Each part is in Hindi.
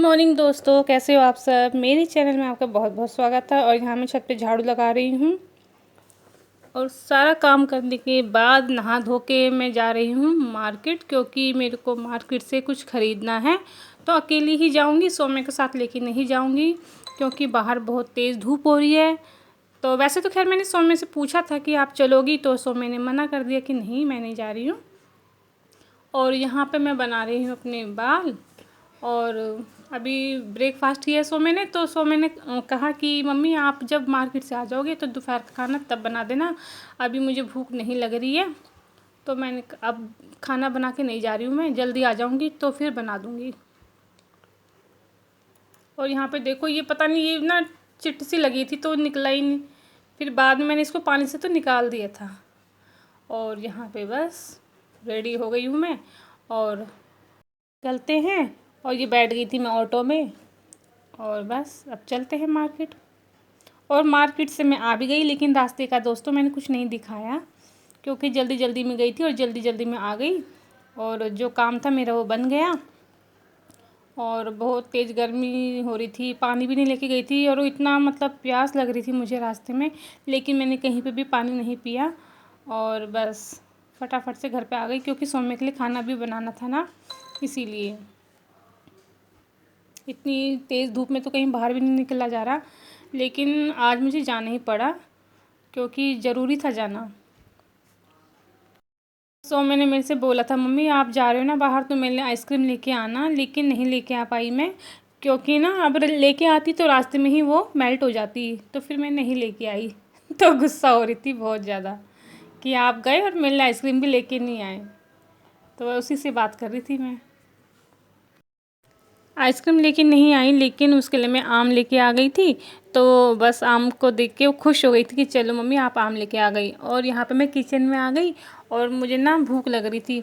मॉर्निंग दोस्तों, कैसे हो आप सब। मेरे चैनल में आपका बहुत बहुत स्वागत है। और यहाँ मैं छत पे झाड़ू लगा रही हूँ और सारा काम करने के बाद नहा धो के मैं जा रही हूँ मार्केट, क्योंकि मेरे को मार्केट से कुछ ख़रीदना है। तो अकेली ही जाऊँगी, सौम्य के साथ लेके नहीं जाऊँगी क्योंकि बाहर बहुत तेज़ धूप हो रही है। तो वैसे तो खैर मैंने सौम्य से पूछा था कि आप चलोगी, तो सौम्य ने मना कर दिया कि नहीं मैं नहीं जा रही हूँ। और यहाँ पे मैं बना रही हूँ अपने बाल। और अभी ब्रेकफास्ट किया सौम्य ने, तो सौम्य ने कहा कि मम्मी आप जब मार्केट से आ जाओगे तो दोपहर का खाना तब बना देना, अभी मुझे भूख नहीं लग रही है। तो मैंने अब खाना बना के नहीं जा रही हूँ, मैं जल्दी आ जाऊँगी तो फिर बना दूँगी। और यहाँ पे देखो, ये पता नहीं ये ना चिट सी लगी थी तो निकला ही नहीं, फिर बाद में मैंने इसको पानी से तो निकाल दिया था। और यहाँ पे बस रेडी हो गई हूँ मैं और चलते हैं। और ये बैठ गई थी मैं ऑटो में और बस अब चलते हैं मार्केट। और मार्केट से मैं आ भी गई, लेकिन रास्ते का दोस्तों मैंने कुछ नहीं दिखाया क्योंकि जल्दी जल्दी में गई थी और जल्दी जल्दी में आ गई। और जो काम था मेरा वो बन गया। और बहुत तेज़ गर्मी हो रही थी, पानी भी नहीं लेके गई थी और इतना मतलब प्यास लग रही थी मुझे रास्ते में, लेकिन मैंने कहीं पे भी पानी नहीं पिया। और बस फटाफट से घर पे आ गई क्योंकि सौम्य के लिए खाना भी बनाना था ना, इसीलिए। इतनी तेज़ धूप में तो कहीं बाहर भी नहीं निकला जा रहा, लेकिन आज मुझे जाना ही पड़ा क्योंकि ज़रूरी था जाना। सौम्य ने मेरे से बोला था मम्मी आप जा रहे हो ना बाहर तो मेरे लिए आइसक्रीम लेके आना, लेकिन नहीं लेके आ पाई मैं क्योंकि ना अब लेके आती तो रास्ते में ही वो मेल्ट हो जाती, तो फिर मैं नहीं लेके आई। तो गुस्सा हो रही थी बहुत ज़्यादा कि आप गए और मेरे लिए आइसक्रीम भी लेके नहीं आए। तो उसी से बात कर रही थी मैं। आइसक्रीम लेके नहीं आई, लेकिन उसके लिए मैं आम लेके आ गई थी। तो बस आम को देख के वो खुश हो गई थी कि चलो मम्मी आप आम लेके आ गई। और यहाँ पे मैं किचन में आ गई और मुझे ना भूख लग रही थी,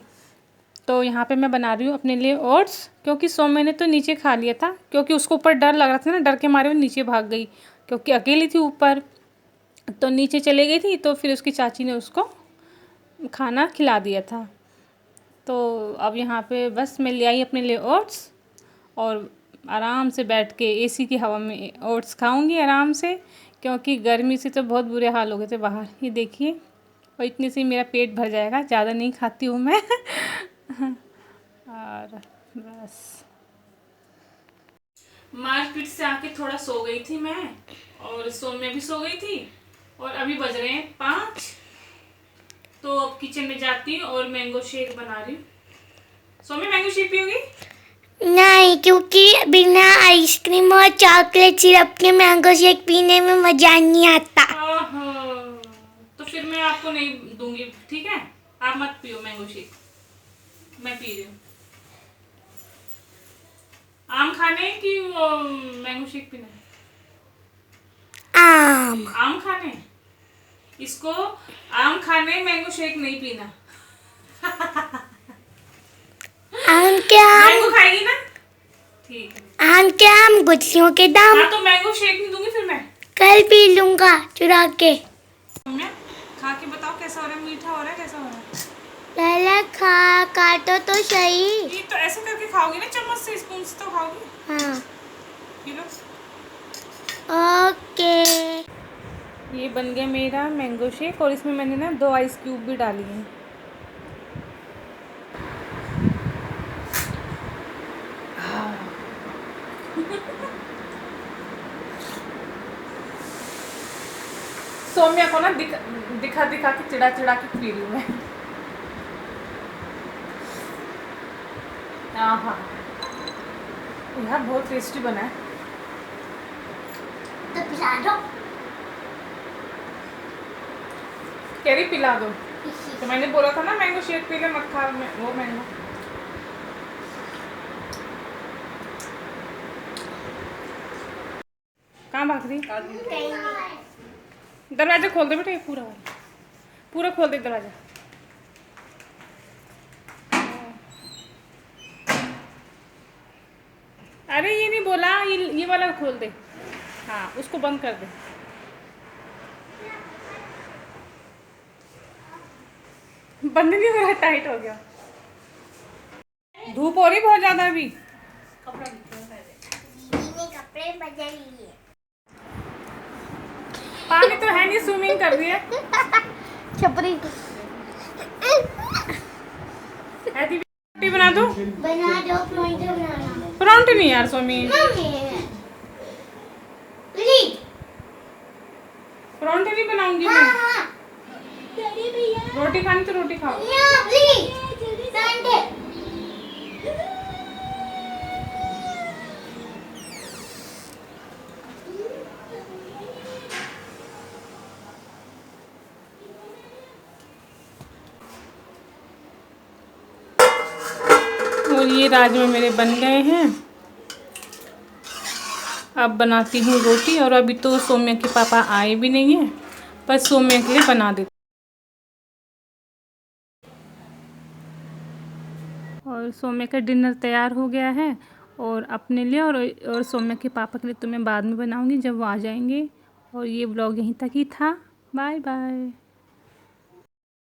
तो यहाँ पे मैं बना रही हूँ अपने लिए ओट्स, क्योंकि सौम्य ने तो नीचे खा लिया था क्योंकि उसको ऊपर डर लग रहा था ना, डर के मारे वो नीचे भाग गई क्योंकि अकेली थी ऊपर। तो नीचे चले गई थी, तो फिर उसकी चाची ने उसको खाना खिला दिया था। तो अब यहाँ पे बस मैं ले आई अपने लिए ओट्स और आराम से बैठ के एसी की हवा में ओट्स खाऊंगी आराम से, क्योंकि गर्मी से तो बहुत बुरे हाल हो गए थे बाहर। ये देखिए, और इतने से मेरा पेट भर जाएगा, ज़्यादा नहीं खाती हूँ मैं। और बस मार्केट से आके थोड़ा सो गई थी मैं और सौम्य भी सो गई थी। और अभी बज रहे हैं 5, तो अब किचन में जाती हूँ और मैंगो शेक बना रही हूँ। सौम्य मैंगो शेक पियोगी? नहीं, क्योंकि बिना आइसक्रीम और चॉकलेट सिरप के मैंगो शेक पीने में मजा नहीं आता। तो फिर मैं आपको नहीं दूंगी, ठीक है? आप मत पियो मैंगो शेक, मैं पी रही हूँ। आम खाने कि वो मैंगो शेक पीना है? आम खाने। इसको आम खाने, मैंगो शेक नहीं पीना। आम के मैंगो खाएगी ना? ठीक है। आम के आम गुत्थियों के दाम। हाँ, तो मैंगो शेक नहीं दूंगी फिर मैं। कल पी लूंगा चुरा के। खा के बताओ कैसा हो रहा है, मीठा हो रहा है, कैसा हो रहा है? पहले काटो तो सही। ये तो ऐसे करके खाओगी ना, चम्मच से, स्पून से तो खाओगी। हाँ, पी लो। ओके। ये बन गया मेरा मैंगो शेक और इसमें मैंने ना 2 आइस क्यूब भी डाली हैं। सौम्या को ना दिखा दिखा के चिढ़ा चिढ़ा के पी रही हूँ मैं। हाँ, यार बहुत टेस्टी बना है। तो पिला दो। कह रही पिला दो, तो मैंने बोला था ना मैंगो शेक पी ले, मत खा वो मैंगो। कहाँ भाग रही? दरवाजा खोल दे बेटा, ये पूरा पूरा खोल दे दरवाजा। अरे ये नहीं बोला, ये वाला खोल दे। हाँ, उसको बंद कर दे। बंद नहीं हो रहा, टाइट हो गया। धूप हो रही बहुत ज्यादा अभी। पानी तो है नहीं, स्विमिंग कर रही है। छपरी ऐसी भी रोटी बना दो। बना दो, परांठे बनाना। परांठे नहीं यार स्वामी, प्लीज। परांठे नहीं बनाऊंगी मैं। हाँ रोटी खानी तो रोटी खाओ। प्लीज परांठे। और ये राजमा मेरे बन गए हैं। अब बनाती हूँ रोटी। और अभी तो सौम्या के पापा आए भी नहीं हैं, पर सौम्या के लिए बना देती। और सौम्या का डिनर तैयार हो गया है। और अपने लिए और सौम्या के पापा के लिए तो मैं बाद में बनाऊँगी जब वो आ जाएंगे। और ये ब्लॉग यहीं तक ही था। Bye bye.